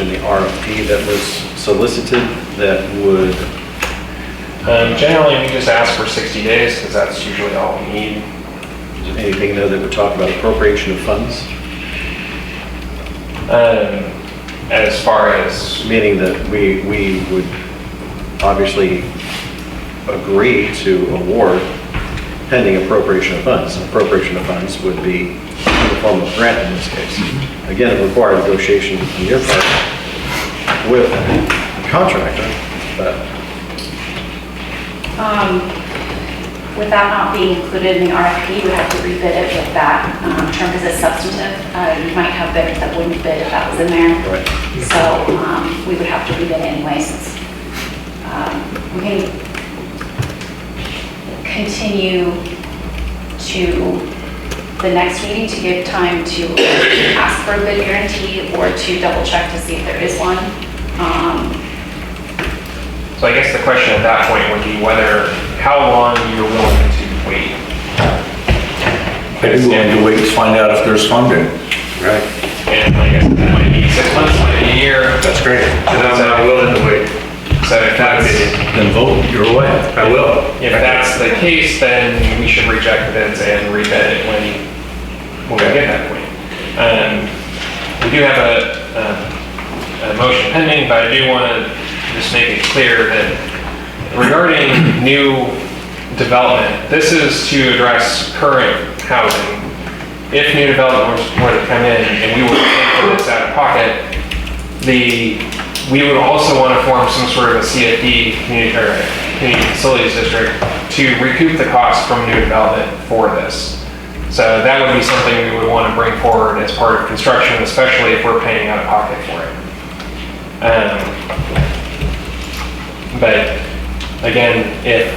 in the RFP that was solicited that would, Generally, we just ask for 60 days because that's usually all we need. is there anything though that would talk about appropriation of funds? As far as, Meaning that we would obviously agree to award pending appropriation of funds. Appropriation of funds would be in the form of grant in this case. Again, it required negotiation on your part with the contractor, but with that not being included in the RFP, we would have to rebid it with that term because it's substantive. You might have bidders that wouldn't bid if that was in there. right. So we would have to rebid anyway since we can continue to the next meeting to give time to ask for a bid guarantee or to double check to see if there is one. so I guess the question at that point would be how long you're willing to wait. I'd be willing to wait to find out if there's funding. Right. And I guess that might be 6 months, might be a year. That's great. And I'm not willing to wait. So if that's, Then vote your way. I will. if that's the case, then we should reject the bids and rebid it when we get that point. We do have a motion pending, but I do want to just make it clear that regarding new development, this is to address current housing. If new development were to come in and we were to pay for this out of pocket, we would also want to form some sort of a C.S.D. community facilities district to recoup the cost from new development for this. So that would be something we would want to bring forward as part of construction, especially if we're paying out of pocket for it. But again, if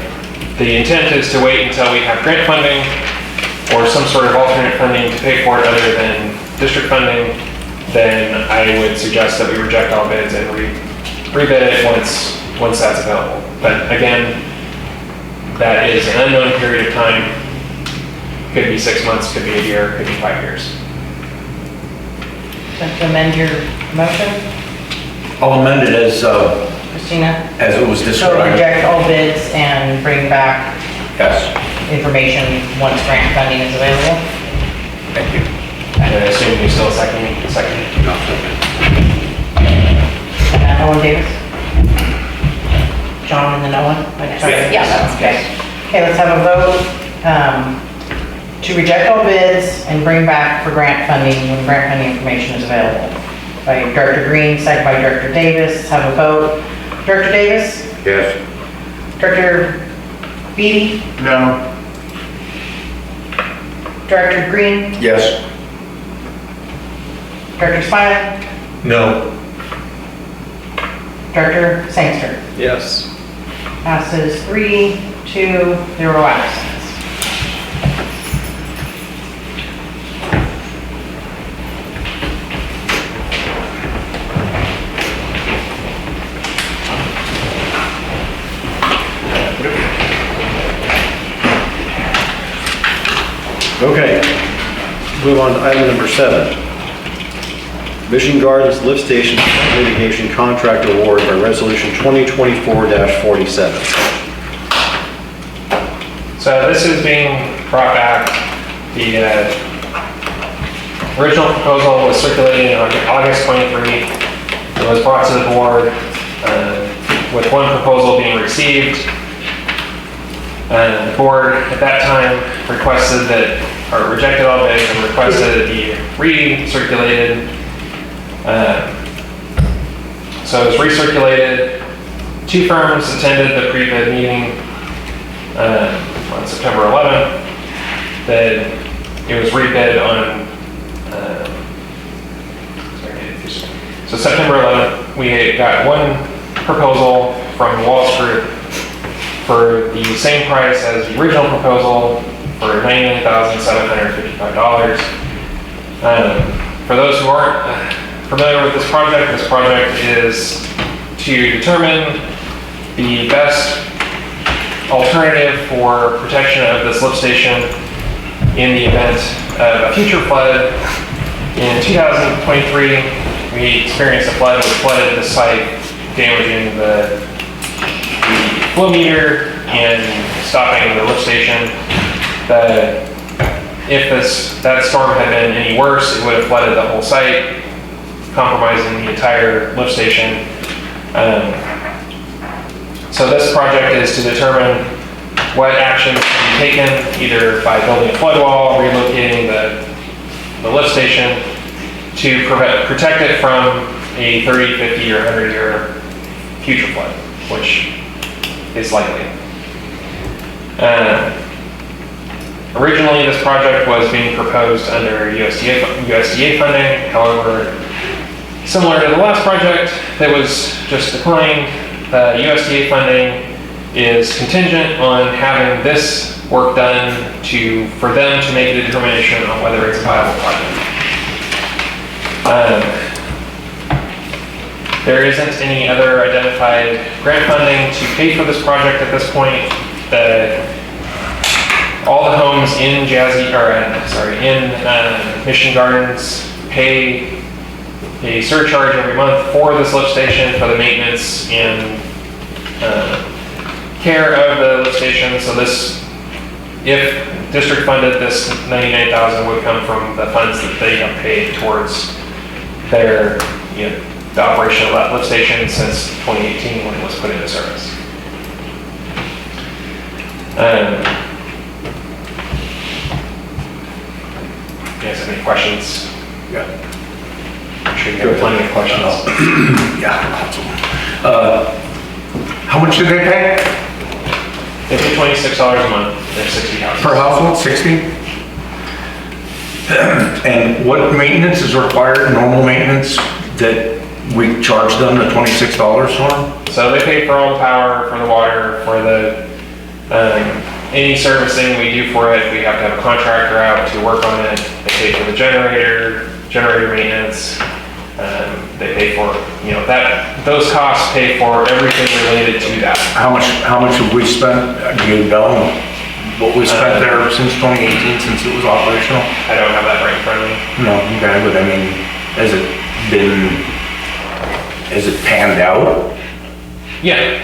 the intent is to wait until we have grant funding or some sort of alternate funding to pay for it other than district funding, then I would suggest that we reject all bids and rebid it once that's available. But again, that is an unknown period of time. Could be 6 months, could be a year, could be 5 years. Like to amend your motion, I'll amend it as Christina? it was So described. reject all bids and bring back Yes, information once grant funding is available? thank you. And I assume you still second. Owen Davis? John and then Owen? Yeah, that's good. Okay, let's have a vote to reject all bids and bring back for grant funding when grant funding information is available. By Director Green, second by Director Davis. Have a vote. Director Davis? Yes. Director Beatty? No. Director Green? Yes. Director Smiley? No. Director Sangster? Yes. Passes 3-2, 0 absence. Okay, move on to item number 7. Mission Gardens Lift Station Litigation Contract Award by Resolution 2024-47. So this is being brought back. The original proposal was circulated on August 23. It was brought to the board with one proposal being received. The board at that time requested that, or rejected all bids and requested it be recirculated. So it was recirculated. 2 firms attended the pre-bid meeting on September 11th. Then it was rebid on, so September 11th, we got one proposal from Walsh Group for the same price as the original proposal for $99,755. For those who aren't familiar with this project is to determine the best alternative for protection of this lift station in the event of a future flood in 2023 we experienced a flood, which flooded the site, damaging the flow meter and stopping the lift station. If that storm had been any worse, it would have flooded the whole site, compromising the entire lift station. So this project is to determine what actions can be taken, either by building a flood wall, relocating the lift station, to protect it from a 30, 50, or 100-year future flood, which is likely. Originally, this project was being proposed under USDA funding. However, similar to the last project that was just declined, the USDA funding is contingent on having this work done for them to make a determination on whether it's a viable project. There isn't any other identified grant funding to pay for this project at this point. All the homes in Mission Gardens pay a surcharge every month for this lift station for the maintenance and care of the lift station. So if district funded, this $99,000 would come from the funds that they have paid towards their, the operation of that lift station since 2018 when it was put into service. You guys have any questions? Yeah. I'm sure you have plenty of questions. Yeah, lots of them. How much do they pay? They pay $26 a month. They're 60 houses. Per household, 60? And what maintenance is required, normal maintenance, that we charge them the $26 for? So they pay for all the power, for the water, for the any servicing we do for it. We have to have a contractor out to work on it. They pay for the generator maintenance. They pay for, those costs pay for everything related to that. How much have we spent? Do you know what we spent there since 2018, since it was operational? I don't have that right in front of me. No, okay, but I mean, has it panned out? Yeah.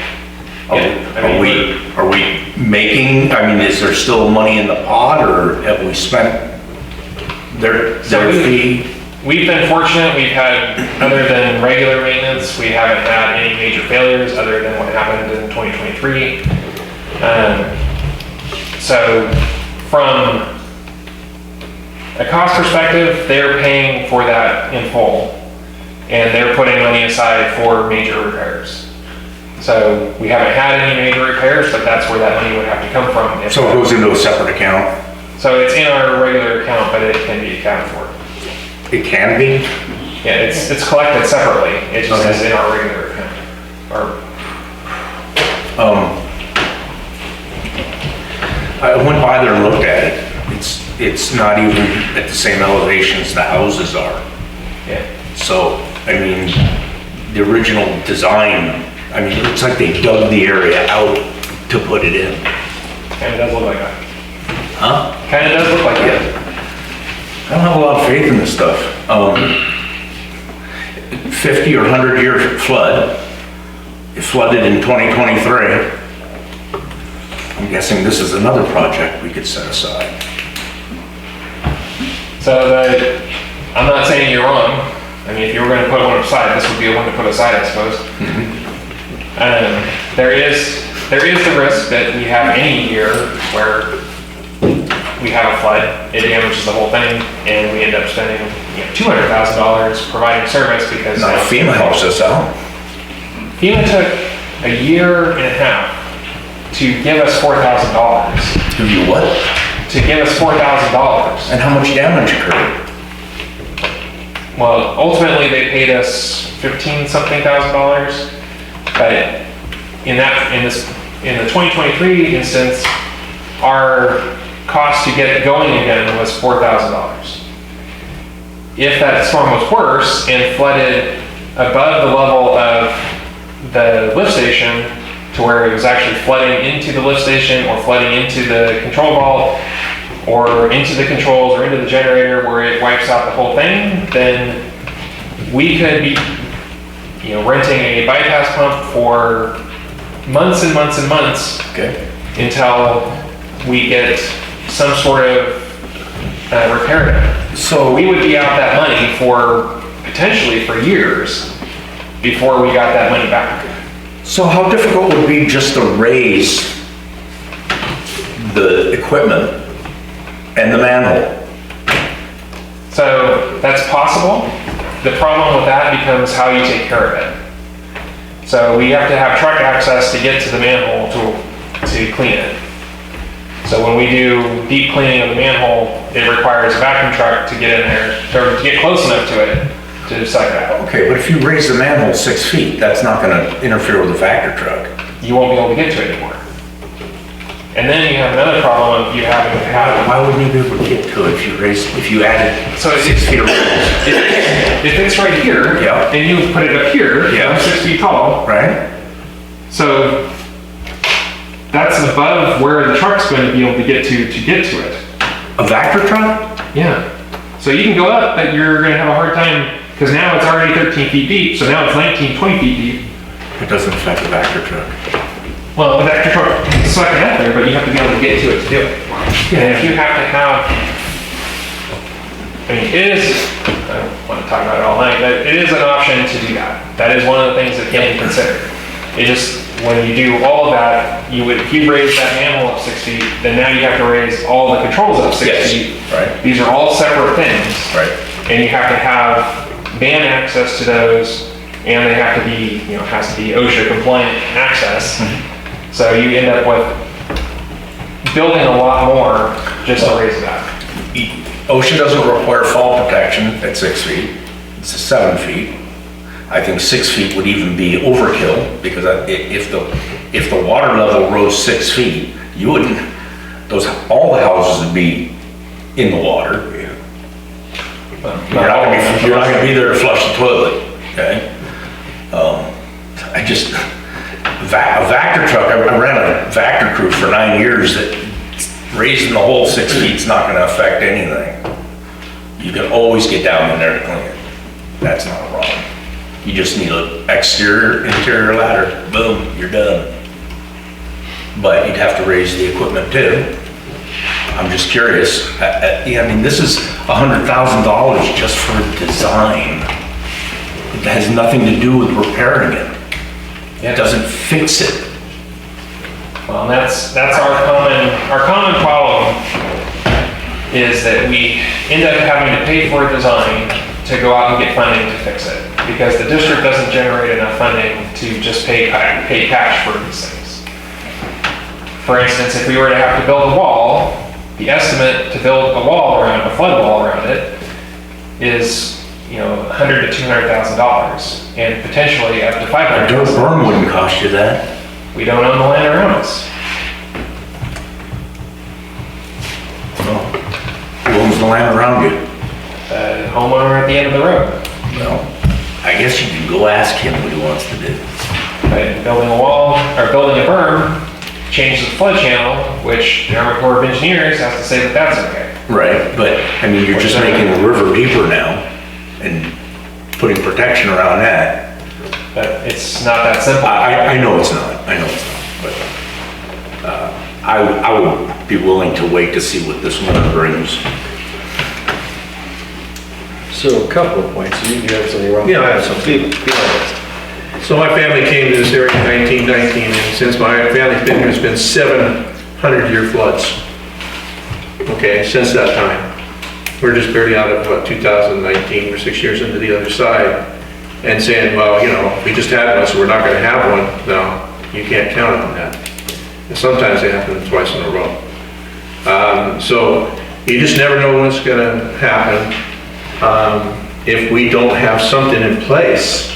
Are we making, is there still money in the pot, or have we spent their fee? We've been fortunate. We've had, other than regular maintenance, we haven't had any major failures other than what happened in 2023. So from a cost perspective, they're paying for that in full, and they're putting money aside for major repairs. So we haven't had any major repairs, but that's where that money would have to come from. So it goes into a separate account? So it's in our regular account, but it can be accounted for. It can be? Yeah, it's collected separately. It just is in our regular account. I went by there and looked at it. It's not even at the same elevation as the houses are. Yeah. So, the original design, it looks like they dug the area out to put it in. Kind of does look like that. Huh? Kind of does look like that. I don't have a lot of faith in this stuff. 50 or 100-year flood. It flooded in 2023. I'm guessing this is another project we could set aside. So I'm not saying you're wrong. If you were going to put one aside, this would be a one to put aside, I suppose. There is the risk that we have any year where we have a flood, it damages the whole thing, and we end up spending $200,000 providing service because... Now, FEMA helps us out. FEMA took a year and a half to give us $4,000. To you what? To give us $4,000. And how much damage occurred? Well, ultimately they paid us $15-something thousand, but in the 2023 instance, our cost to get it going again was $4,000. If that storm was worse and flooded above the level of the lift station to where it was actually flooding into the lift station or flooding into the control vault or into the controls or into the generator where it wipes out the whole thing, then we could be, renting a bypass pump for months and months and months Okay. until we get some sort of repair done. So We would be out that money for, potentially for years before we got that money back. So how difficult would it be just to raise the equipment and the manhole? So that's possible. The problem with that becomes how you take care of it. So we have to have truck access to get to the manhole to clean it. So when we do deep cleaning of the manhole, it requires a vacuum truck to get in there, or to get close enough to it to suck it out. Okay, but if you raise the manhole 6 feet, that's not gonna interfere with the vector truck. You won't be able to get to it anymore. And then you have another problem of you having to have, Why wouldn't you be able to get to it if you added So it's- 6 feet of raise? if it's right here, Yeah. and you put it up here, Yeah. I'm 6 feet tall, Right? so that's above where the truck's going to be able to get to it. A vector truck? Yeah. So you can go up, but you're going to have a hard time, because now it's already 13 feet deep, so now it's 19, 20 feet deep. It doesn't affect the vector truck. Well, the vector truck can suck it out there, but you have to be able to get to it to do it. And if you have to have, I mean, it is, I don't want to talk about it all night, but it is an option to do that. That is one of the things that can be considered. It just, when you do all of that, if you raise that manhole up 6 feet, then now you have to raise all the controls up 6 Yes, feet. right. These are all separate things. Right. And you have to have ban access to those, and they have to be, has to be OSHA compliant access. So you end up with building a lot more just to raise that. OSHA doesn't require fall protection at 6 feet. It's 7 feet. I think 6 feet would even be overkill, because if the water level rose 6 feet, you wouldn't, all the houses would be in the water. You're not gonna be there to flush the toilet, okay? A vector truck, I ran a vector crew for 9 years, that raising the whole 6 feet's not gonna affect anything. You can always get down in there to clean it. That's not a problem. You just need an exterior, interior ladder, boom, you're done. But you'd have to raise the equipment too. I'm just curious, I mean, this is $100,000 just for design. It has nothing to do with repairing it. It doesn't fix it. Well, that's our common problem is that we end up having to pay for a design to go out and get funding to fix it, because the district doesn't generate enough funding to just pay cash for these things. For instance, if we were to have to build a wall, the estimate to build a wall around, a flood wall around it, is $100,000 to $200,000, and potentially up to A dirt $500,000. berm wouldn't cost you that. We don't own the land around us. Who owns the land around you? The homeowner at the end of the road. Well, I guess you can go ask him what he wants to do. Right, building a wall, or building a berm, changes the flood channel, which the Army Corps of Engineers has to say that that's okay. Right, but, I mean, you're just making the river deeper now and putting protection around that. But it's not that simple. I know it's not, but, I would be willing to wait to see what this winter brings. So a couple of points, you have something wrong? Yeah, I have something. So my family came to this area in 1919, and since my family's been here, it's been 700-year floods. Okay, since that time. We're just barely out of 2019, we're 6 years into the other side, and saying, well, we just had one, so we're not gonna have one. No, you can't count on that. And sometimes they happen twice in a row. So you just never know when it's gonna happen. If we don't have something in place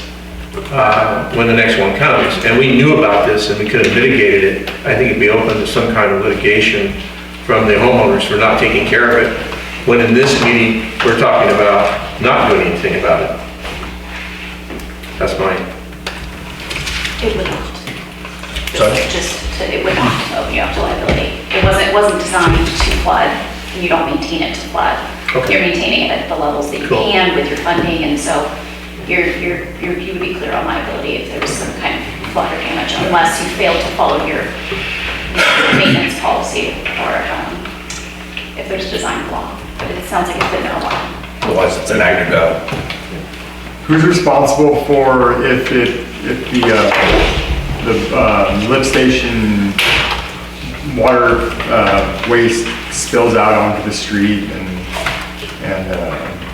when the next one comes, and we knew about this and we could have mitigated it, I think it'd be open to some kind of litigation from the homeowners for not taking care of it, when in this meeting, we're talking about not doing anything about it. That's mine. It would not. Sorry? It would not open you up to liability. It wasn't designed to flood, and you don't maintain it to flood. Okay. You're maintaining it at the levels that you Cool. can with your funding, and so you would be clear on liability if there was some kind of flood or damage, unless you failed to follow your maintenance policy or if there's a design flaw. But it sounds like it's been there a while. Otherwise, it's an act of God. Who's responsible for if the lift station water waste spills out onto the street and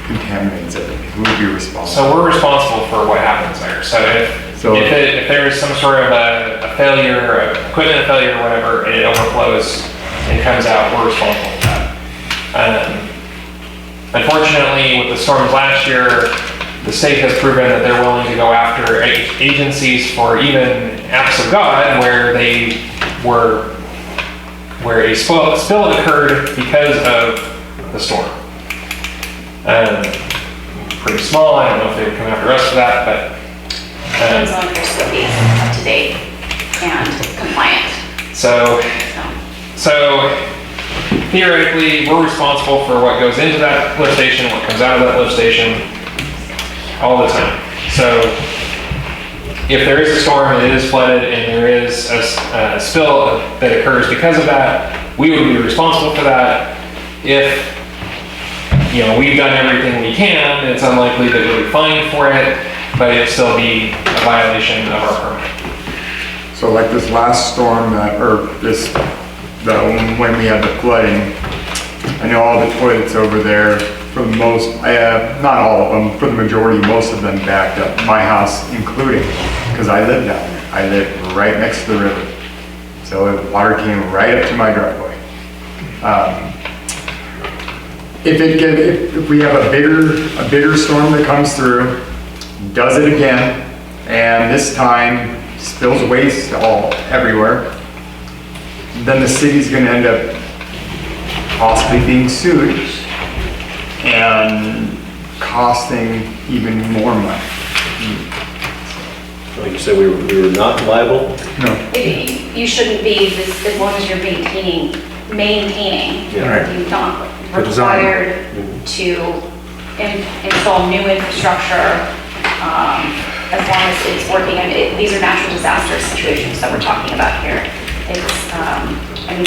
contaminates it? Who would be responsible? So we're responsible for what happens there. So if there is some sort of a failure, equipment failure or whatever, and it overflows and comes out, we're responsible for that. Unfortunately, with the storms last year, the state has proven that they're willing to go after agencies for even acts of God where a spill occurred because of the storm. Pretty small, I don't know if they would come after us for that, but Depends on if your scope is up to date and compliant. so theoretically, we're responsible for what goes into that lift station, what comes out of that lift station, all the time. So if there is a storm and it is flooded and there is a spill that occurs because of that, we would be responsible for that. If, we've done everything we can, it's unlikely that we'll be fined for it, but it'll still be a violation of our permit. So like this last storm, when we had the flooding, I know all the toilets over there, for the most, not all of them, for the majority, most of them backed up, my house including, because I live down there. I live right next to the river. So the water came right up to my driveway. If we have a bigger storm that comes through, does it again, and this time spills waste everywhere, then the city's gonna end up possibly being sued and costing even more money. Like you said, we were not liable? No. You shouldn't be, as long as you're maintaining, Yeah. you're not The design. required to install new infrastructure, as long as it's working. I mean, these are natural disaster situations that we're talking about here. It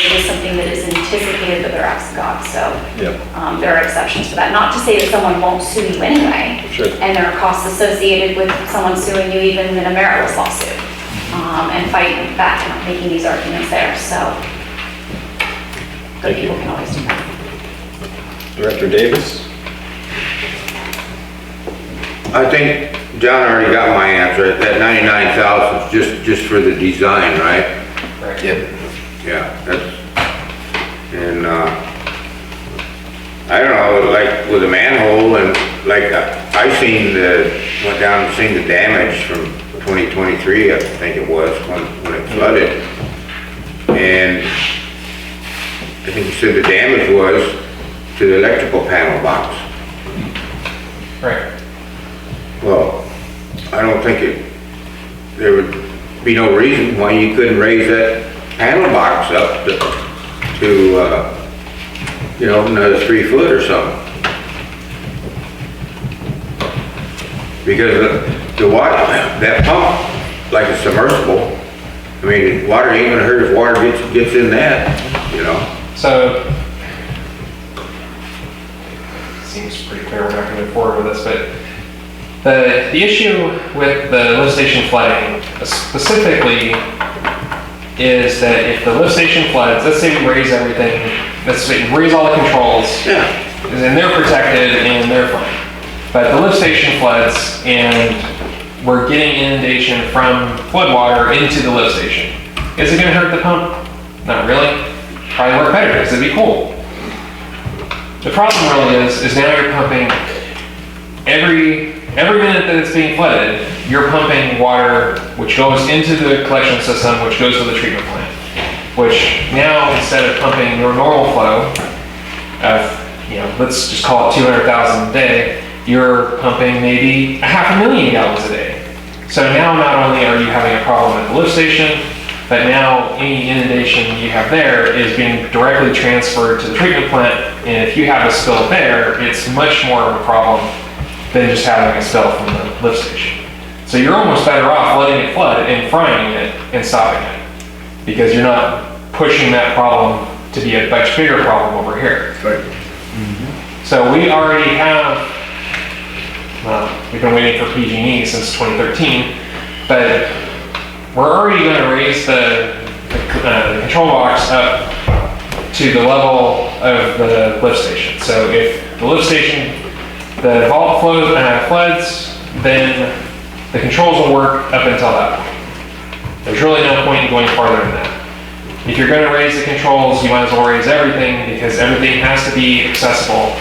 is something that is anticipated, but they're acts of God, so Yeah. there are exceptions to that. Not to say that someone won't sue you anyway. Sure. And there are costs associated with someone suing you even in a meritless lawsuit, and fighting back and making these arguments there, so good Thank you. people can always do that. Director Davis? I think John already got my answer. That 99,000 is just for the design, right? Right. Yep. Yeah, and I don't know, like with the manhole and like went down and seen the damage from 2023, I think it was, when it flooded. And I think you said the damage was to the electrical panel box. Right. Well, I don't think there would be no reason why you couldn't raise that panel box up to another 3 foot or something. Because the water, that pump, like a submersible, I mean, water ain't gonna hurt if water gets in that, So, seems pretty clear, we're not gonna move forward with this, but the issue with the lift station flooding specifically is that if the lift station floods, let's say we raise everything, let's say we raise all the controls, Yeah. and they're protected and they're fine. But the lift station floods and we're getting inundation from floodwater into the lift station. Is it gonna hurt the pump? Not really. Probably work better because it'd be cool. The problem really is now you're pumping every minute that it's being flooded, you're pumping water which goes into the collection system, which goes to the treatment plant. Which now, instead of pumping your normal flow of, let's just call it 200,000 a day, you're pumping maybe 500,000 gallons a day. So now not only are you having a problem at the lift station, but now any inundation you have there is being directly transferred to the treatment plant, and if you have a spill there, it's much more of a problem than just having a spill from the lift station. So you're almost better off letting it flood and frying it and stopping it, because you're not pushing that problem to be a much bigger problem over here. Right. So we already have, we've been waiting for PG&E since 2013, but we're already going to raise the control box up to the level of the lift station. So if the lift station, the vault floods, then the controls will work up until that point. There's really no point in going farther than that. If you're going to raise the controls, you might as well raise everything, because everything has to be accessible.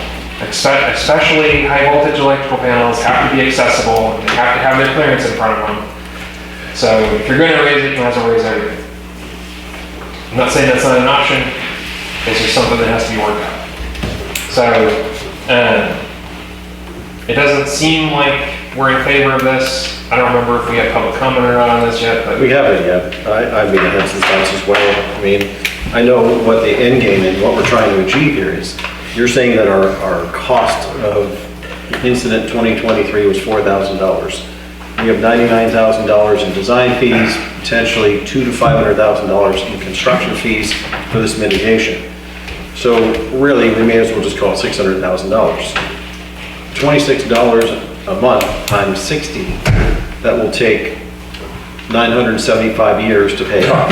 Especially high voltage electrical panels have to be accessible. They have to have their clearance in front of them. So if you're going to raise it, you might as well raise everything. I'm not saying that's not an option. It's just something that has to be worked out. So it doesn't seem like we're in favor of this. I don't remember if we had public comment or not on this yet, but We haven't yet. I mean, I had some thoughts as well. I mean, I know what the end game and what we're trying to achieve here is. You're saying that our cost of incident 2023 was $4,000. We have $99,000 in design fees, potentially $200,000 to $500,000 in construction fees for this mitigation. So really, we may as well just call it $600,000. $26 a month times 60, that will take 975 years to pay off.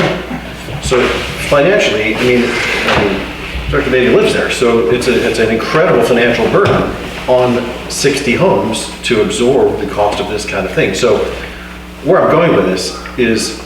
So financially, I mean, Dr. Beatty lives there, so it's an incredible financial burden on 60 homes to absorb the cost of this kind of thing. So where I'm going with this is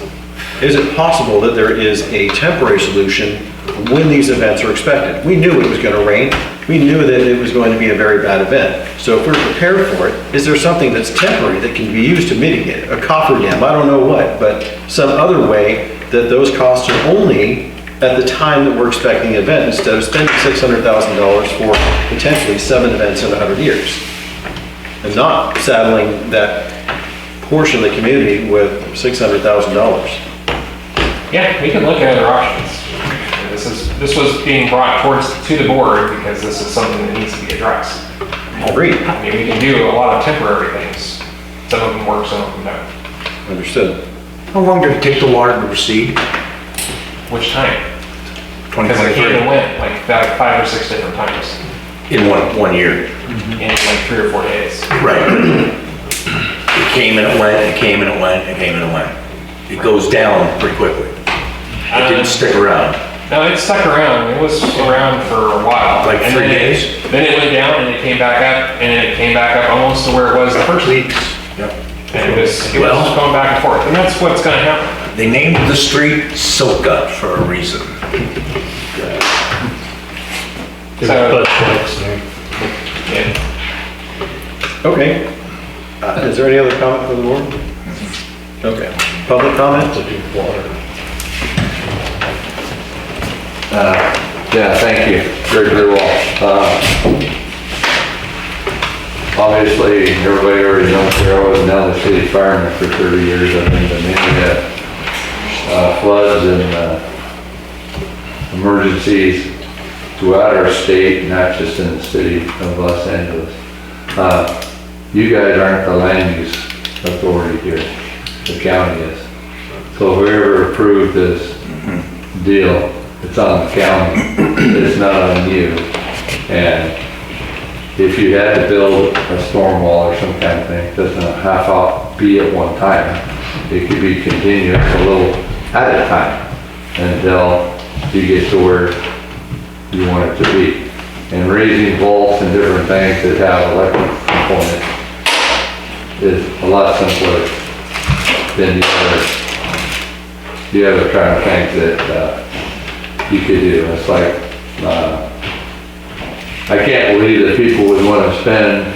it possible that there is a temporary solution when these events are expected? We knew it was going to rain. We knew that it was going to be a very bad event. So if we're prepared for it, is there something that's temporary that can be used to mitigate it? A coffer dam, I don't know what, but some other way that those costs are only at the time that we're expecting the event, instead of spending $600,000 for potentially 7 events in 100 years. And not saddling that portion of the community with $600,000. yeah, we can look at other options. This was being brought to the board because this is something that needs to be addressed. Agreed. I mean, we can do a lot of temporary things. Some of them work, some of them don't. Understood. How long did it take the water to recede? Which time? Because it came 2023? and went like 5 or 6 different times In one year. in like 3 or 4 days. Right. It came and it went, it came and it went, it came and it went. It goes down pretty quickly. It didn't stick around. No, it stuck around. It was around for a while. Like And 3 then days? Then it went down and it came back up, and it came back up almost to where it was the first week. Yep. And it was just Well- going back and forth. And that's what's gonna happen. They named the street Silka for a reason. So, yeah. Okay. Is there any other comment from the board? Okay. Public comment? Yeah, thank you, very well. Obviously, everybody already knows here, I was now the city fireman for 30 years. I've been to many floods and emergencies throughout our state, not just in the city of Los Angeles. You guys aren't the land use authority here, the county is. So whoever approved this deal, it's on the county, it's not on you. And if you had to build a storm wall or some kind of thing, it doesn't have to be at one time. It could be continuous a little at a time until you get to where you want it to be. And raising vaults and different things that have electric components is a lot simpler than the other kind of things that you could do. It's like, I can't believe that people would want to spend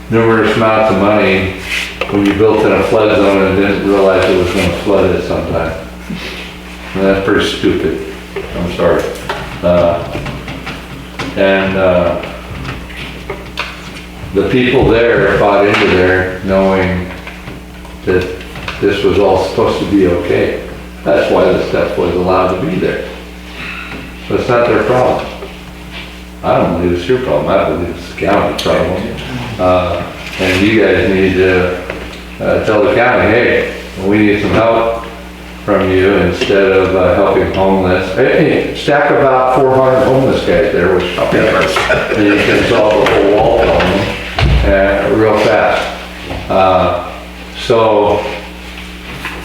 numerous amounts of money when you built in a flood zone and didn't realize it was going to flood at some time. And that's pretty stupid. I'm sorry. The people there bought into there knowing that this was all supposed to be okay. That's why the stuff was allowed to be there. So it's not their problem. I don't believe it's your problem, I believe it's the county problem. And you guys need to tell the county, hey, we need some help from you instead of helping homeless. Hey, stack about 400 homeless guys there, which and you can solve the whole wall problem real fast. So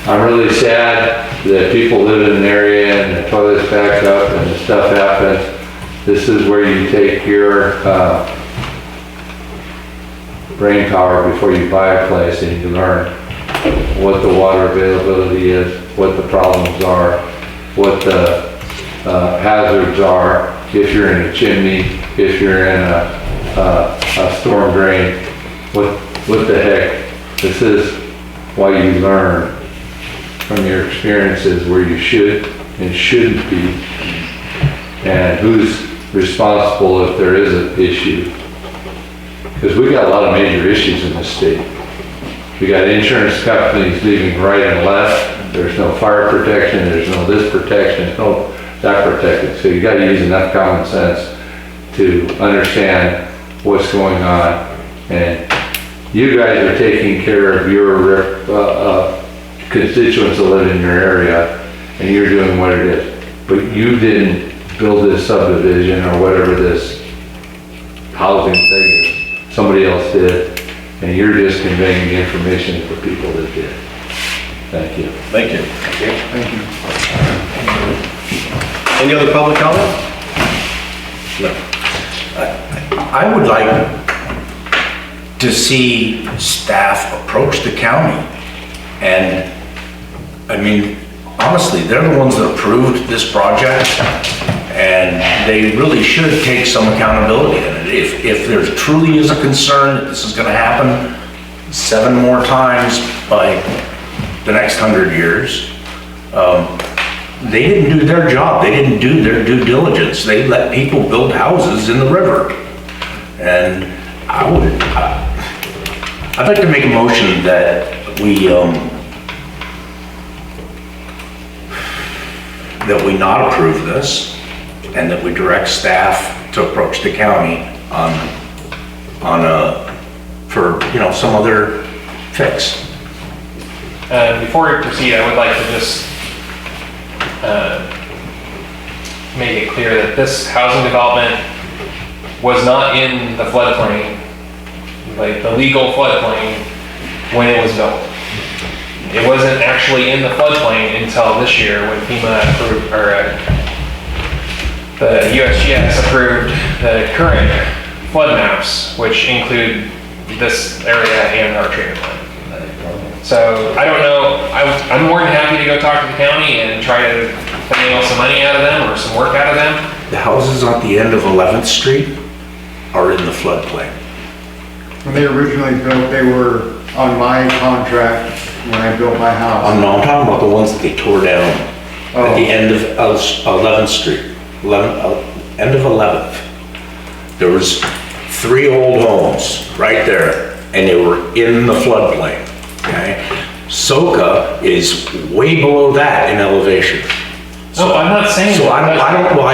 I'm really sad that people live in an area and the toilets back up and the stuff happens. This is where you take your brain power before you buy a place, and you learn what the water availability is, what the problems are, what the hazards are, if you're in a chimney, if you're in a storm drain, what the heck. This is why you learn from your experiences where you should and shouldn't be, and who's responsible if there is an issue. Because we got a lot of major issues in this state. We got insurance companies leaving right and left. There's no fire protection, there's no this protection, there's no that protection. So you got to use enough common sense to understand what's going on. And you guys are taking care of your constituents that live in your area, and you're doing what it is. But you didn't build this subdivision or whatever this housing thing is. Somebody else did, and you're just conveying the information to the people that did. Thank you. Thank you. Thank you. Any other public comment? No. I would like to see staff approach the county. And, I mean, honestly, they're the ones that approved this project, and they really should take some accountability in it. If there truly is a concern that this is gonna happen 7 more times by the next 100 years, they didn't do their job. They didn't do their due diligence. They let people build houses in the river. And I'd like to make a motion that we not approve this, and that we direct staff to approach the county for, you know, some other fix. Before we proceed, I would like to just make it clear that this housing development was not in the floodplain, like the legal floodplain, when it was built. It wasn't actually in the floodplain until this year when FEMA approved, or the USGS approved the current flood maps, which include this area and our treatment plant. So I don't know, I'm more than happy to go talk to the county and try to finagle some money out of them or some work out of them. The houses at the end of 11th Street are in the floodplain. When they originally built, they were on my contract when I built my house. I'm talking about the ones that they tore down at the end of 11th Street, end of 11th. There was 3 old homes right there, and they were in the floodplain, okay? Soka is way below that in elevation. So I'm not saying. So I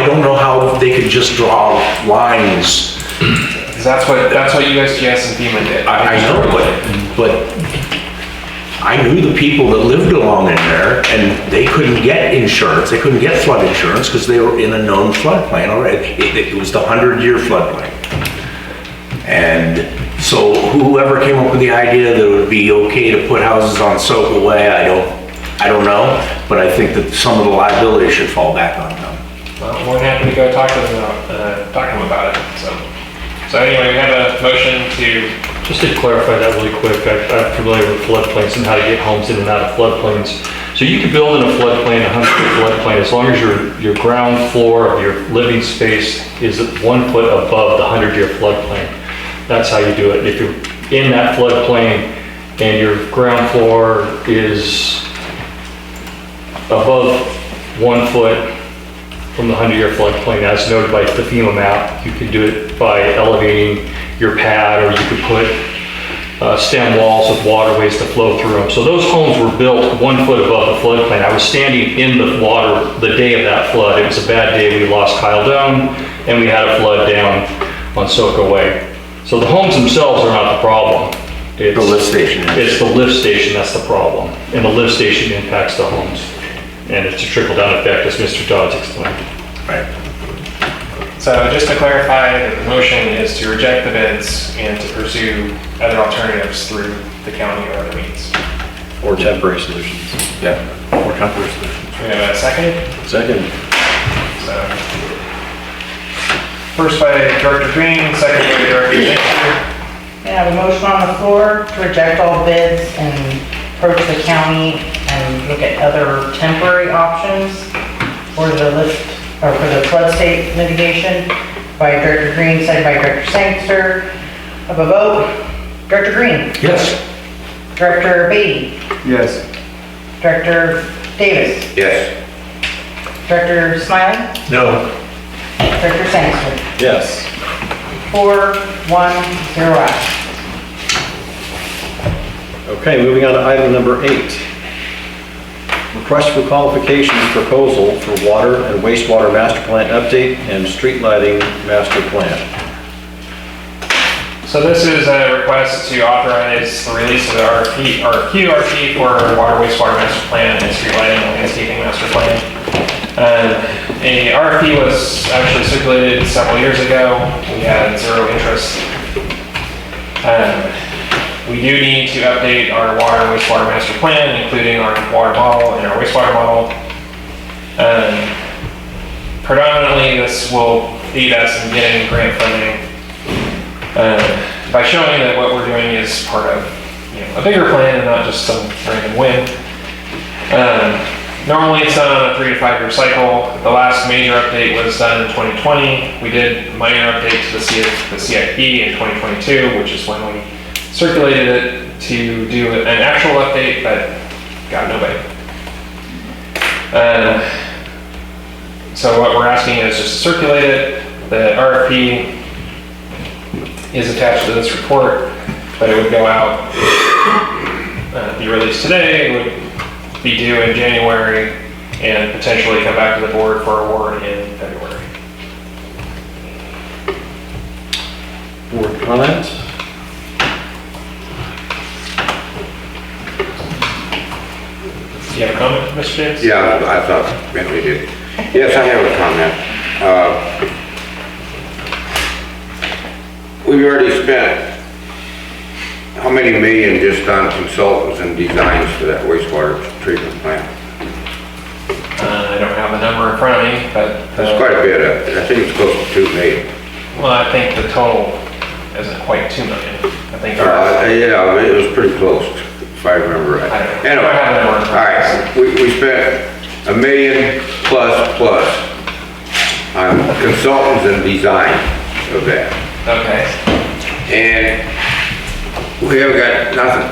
don't know how they could just draw lines. That's what USGS and FEMA did. I know, but I knew the people that lived along in there, and they couldn't get insurance, they couldn't get flood insurance because they were in a known floodplain already. It was the 100-year floodplain. And so whoever came up with the idea that it would be okay to put houses on Soka Way, I don't know, but I think that some of the liability should fall back on them. Well, I'm more than happy to go talk to them about it, So anyway, we have a motion to. Just to clarify that really quick, I'm familiar with floodplains and how to get homes in and out of floodplains. So you can build in a floodplain, a 100-foot floodplain, as long as your ground floor of your living space is 1 foot above the 100-year floodplain. That's how you do it. If you're in that floodplain and your ground floor is above 1 foot from the 100-year floodplain, as noted by the FEMA map, you can do it by elevating your pad, or you could put stem walls with waterways to flow through them. So those homes were built 1 foot above the floodplain. I was standing in the water the day of that flood. It was a bad day. We lost Kyle Down, and we had a flood down on Soka Way. So the homes themselves are not the problem. It's The lift station is. It's the lift station that's the problem, and the lift station impacts the homes. And it's a trickle-down effect, as Mr. Dodds explained. Right. So just to clarify, the motion is to reject the bids and to pursue other alternatives through the county or other means. Or temporary solutions. Yeah. Or temporary solutions. We have a second? Second. So, first by Director Green, second by Director Sangster. I have a motion on the floor to reject all bids and approach the county and look at other temporary options for the lift, or for the flood state mitigation by Director Green, second by Director Sangster. Have a vote. Director Green. Yes. Director Beatty. Yes. Director Davis. Yes. Director Smiley. No. Director Sangster. Yes. 4-1-0 ayes. Okay, moving on to item number 8. Request for qualifications proposal for water and wastewater master plan update and street lighting master plan. So this is a request to authorize the release of the RFP for water wastewater master plan and street lighting and landscaping master plan. A RFP was actually circulated several years ago. We had 0 interest. We do need to update our water and wastewater master plan, including our water model and our wastewater model. Predominantly, this will aid us in getting grant funding by showing that what we're doing is part of a bigger plan and not just some random whim. Normally, it's done on a 3 to 5 year cycle. The last major update was done in 2020. We did a minor update to the CIP in 2022, which is when we circulated it to do an actual update, but got nobody. So what we're asking is just to circulate it. The RFP is attached to this report, but it would go out, be released today. It would be due in January and potentially come back to the board for award in February. Board comment? Do you have a comment, Mr. James? Yeah, I thought Bentley did. Yes, I have a comment. We've already spent how many million just on consultants and designs for that wastewater treatment plant? I don't have the number in front of me, but... That's quite a bit. I think it's close to 2 million. Well, I think the total isn't quite 2 million. I think... Yeah, it was pretty close, if I remember right. I don't know. Anyway, I don't have the number in all front of me. right, we spent $1 million plus on consultants and design of that. Okay. And we haven't got nothing.